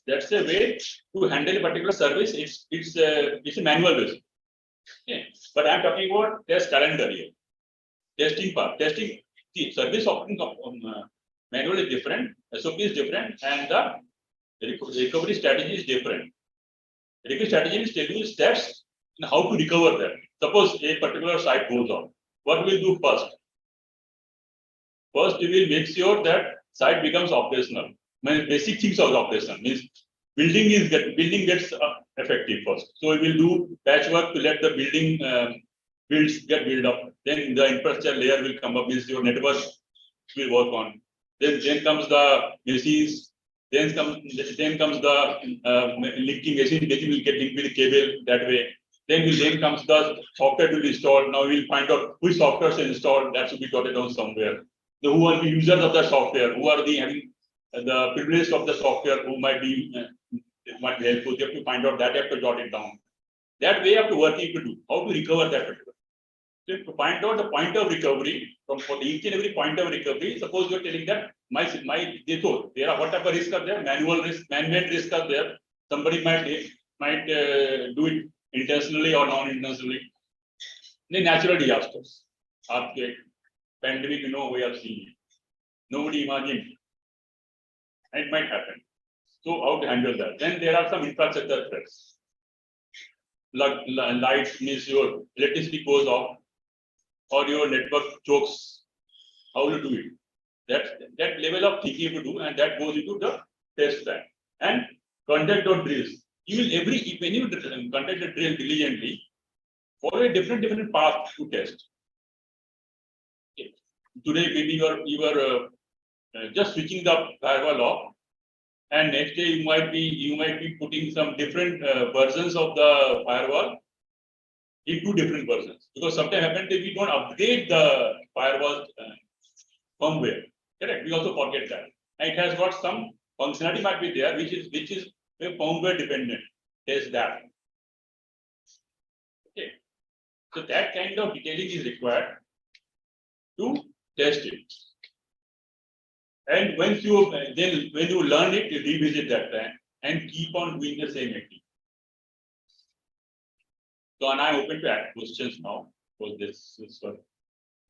That's a way to handle a particular service. It's a manual basis. Okay, but I'm talking about test calendar here. Testing part. Testing. See, service operating manual is different. SOP is different, and the recovery strategy is different. Recovery strategy is tell you steps in how to recover them. Suppose a particular site goes on. What will do first? First, we will make sure that site becomes operational. Means basic things are operational. Means building gets effective first. So we will do patchwork to let the building builds get built up. Then the infrastructure layer will come up. Means your network will work on. Then comes the machines. Then comes the linking machine. Machine will get linked with the cable that way. Then comes the software to be installed. Now we'll find out which software is installed. That should be jotted down somewhere. So who are the users of the software? Who are the having the privileged of the software? Who might be helpful? You have to find out that. You have to jot it down. That way you have to work to do how to recover that particular. So to find out the point of recovery for each and every point of recovery. Suppose you're telling that there are whatever risks are there, manual risk, man-made risks are there. Somebody might do it intentionally or non-intentionally. The natural disasters, earthquake, pandemic, we have seen it. Nobody imagined. It might happen. So how to handle that? Then there are some infrastructure threats. Light means your electricity goes off or your network chokes. How will you do it? That level of thinking to do, and that goes into the test plan. And conduct or drills. When you conduct a drill diligently, follow a different path to test. Okay. Today, maybe you are just switching the firewall off, and next day you might be putting some different versions of the firewall into different versions, because sometimes happens that we don't update the firewall firmware. Correct. We also forget that, and it has got some functionality might be there, which is firmware dependent. Test that. Okay. So that kind of detailing is required to test it. And when you learn it, you revisit that time and keep on doing the same activity. So, and I'm open to ask questions now, because this is what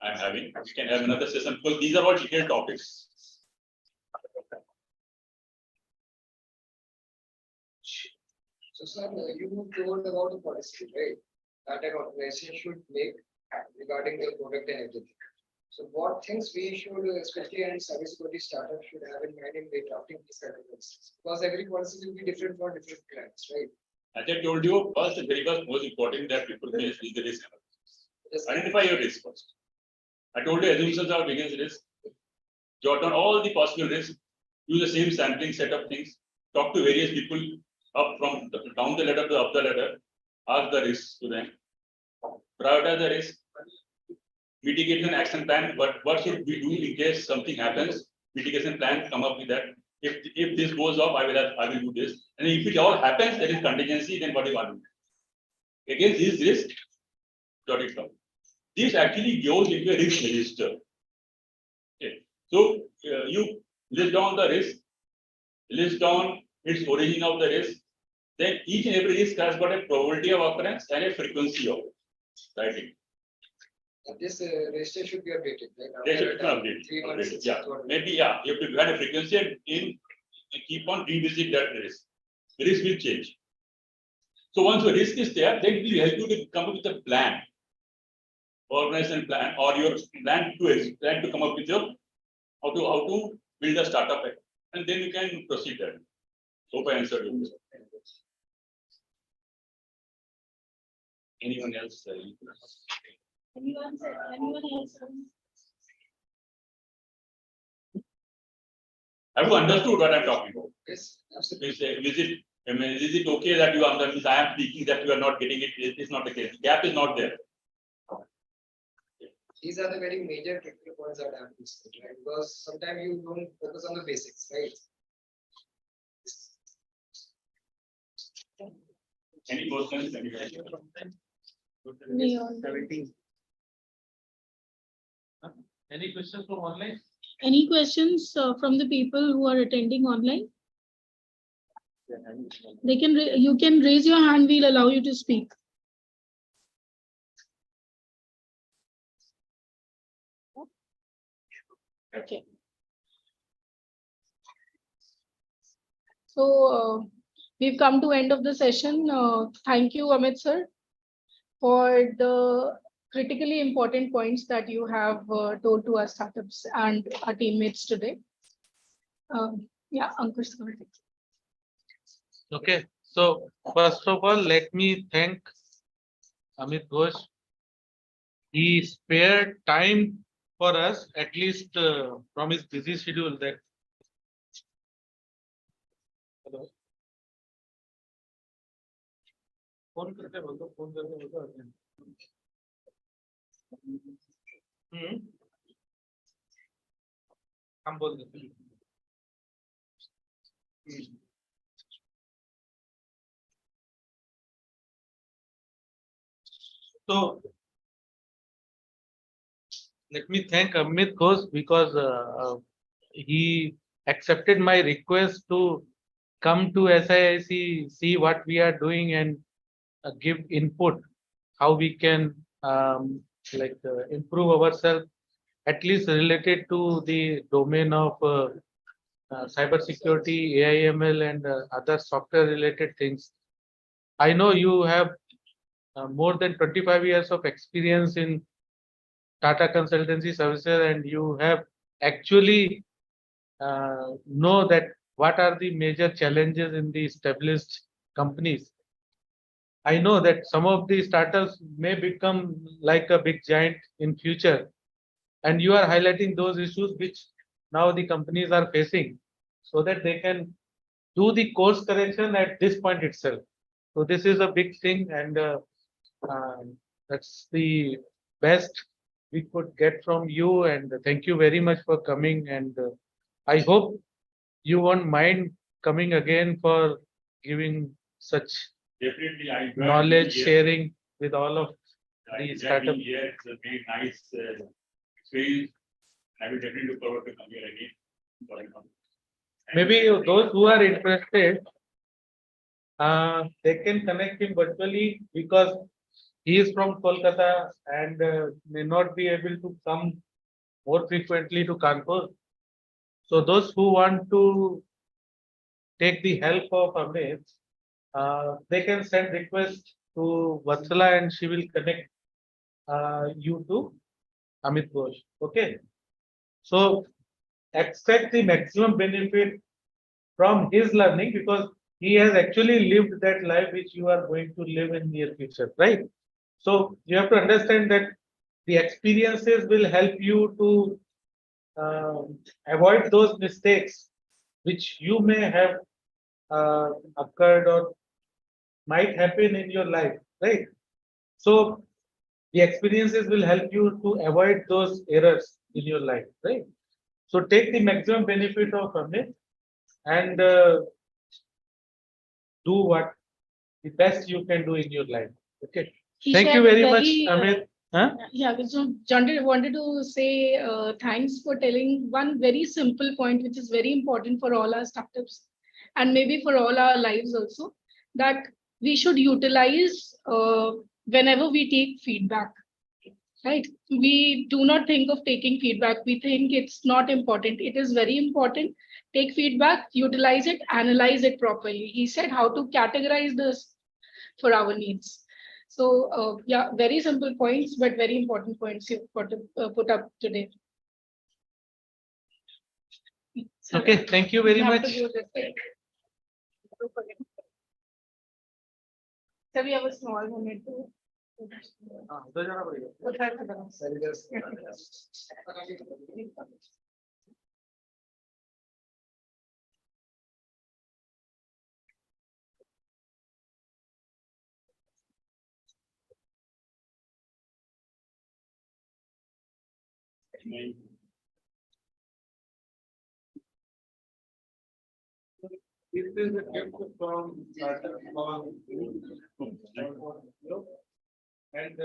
I'm having. We can have another session, because these are all detailed topics. So, sir, you told about the policy, right? That an organization should make regarding their product and everything. So, what things we should, especially in cybersecurity startup, should have in mind in drafting these kind of policies? Because every policy will be different for different clients, right? As I told you, first and very first, most important that people face is the risk analysis. Yes. Identify your risk first. I told you assumptions are biggest risk. Jot down all the possible risks. Use the same sampling set of things. Talk to various people up from down the ladder to up the ladder. Ask the risks to them. Prioritize the risk. Mitigation action plan. What should we do in case something happens? Mitigation plan. Come up with that. If this goes off, I will do this. And if it all happens, there is contingency. Then what do you want to do? Against this risk, jot it down. This actually goes into a risk register. Okay. So you list down the risk, list down its origin of the risk. Then each and every risk has got a probability of occurrence and a frequency of writing. This register should be updated, right? They should be After updated. 3 months. Yeah, maybe you have to add a frequency and keep on revisit that risk. The risk will change. So once the risk is there, then it will help you to come up with a plan, organization plan, or your plan to come up with your how to build a startup, and then you can proceed there. Hope I answered you. Anyone else? Anyone else? Have you understood what I'm talking about? Yes, absolutely. Is it okay that you understand? I am speaking that you are not getting it. It is not the case. Gap is not there. These are the very major critical points that I have to say, right? Because sometimes you don't focus on the basics, right? Any questions? Neon. Any questions from online? Any questions from the people who are attending online? They can you can raise your hand. We'll allow you to speak. Okay. So we've come to end of the session. Thank you, Amit sir, for the critically important points that you have told to our startups and our teammates today. Yeah, Ankush. Okay, so first of all, let me thank Amit Ghosh. He spared time for us, at least from his busy schedule. That hello. Phone करते बोलो, phone करते बोलो. हम बोल देते. So let me thank Amit Ghosh because he accepted my request to come to SIIC, see what we are doing and give input, how we can improve ourselves, at least related to the domain of cybersecurity, AIML, and other software related things. I know you have more than 25 years of experience in Tata Consultancy Services, and you have actually know that what are the major challenges in the established companies. I know that some of the startups may become like a big giant in future. And you are highlighting those issues which now the companies are facing so that they can do the course correction at this point itself. So this is a big thing and that's the best we could get from you and thank you very much for coming and I hope you won't mind coming again for giving such Definitely, I enjoyed knowledge being here. sharing with all of I the enjoyed startup. being here. It's a very nice experience. I will definitely look forward to come here again. Maybe those who are interested, they can connect him virtually because he is from Kolkata and may not be able to come more frequently to Kanpur. So those who want to take the help of Amit, they can send request to Vatsala and she will connect you to Amit Ghosh. Okay. So extract the maximum benefit from his learning because he has actually lived that life which you are going to live in near future, right? So you have to understand that the experiences will help you to avoid those mistakes which you may have occurred or might happen in your life, right? So the experiences will help you to avoid those errors in your life, right? So take the maximum benefit of it and do what the best you can do in your life. Okay. He Thank you shared very much, very, Amit. Huh? Yeah, so John wanted to say thanks for telling one very simple point, which is very important for all our startups and maybe for all our lives also, that we should utilize whenever we take feedback, right? We do not think of taking feedback. We think it's not important. It is very important. Take feedback, utilize it, analyze it properly. He said how to categorize this for our needs. So yeah, very simple points, but very important points you put up today. Okay, thank you very We have much. to go this way. So we have a small minute to. This is a gift from and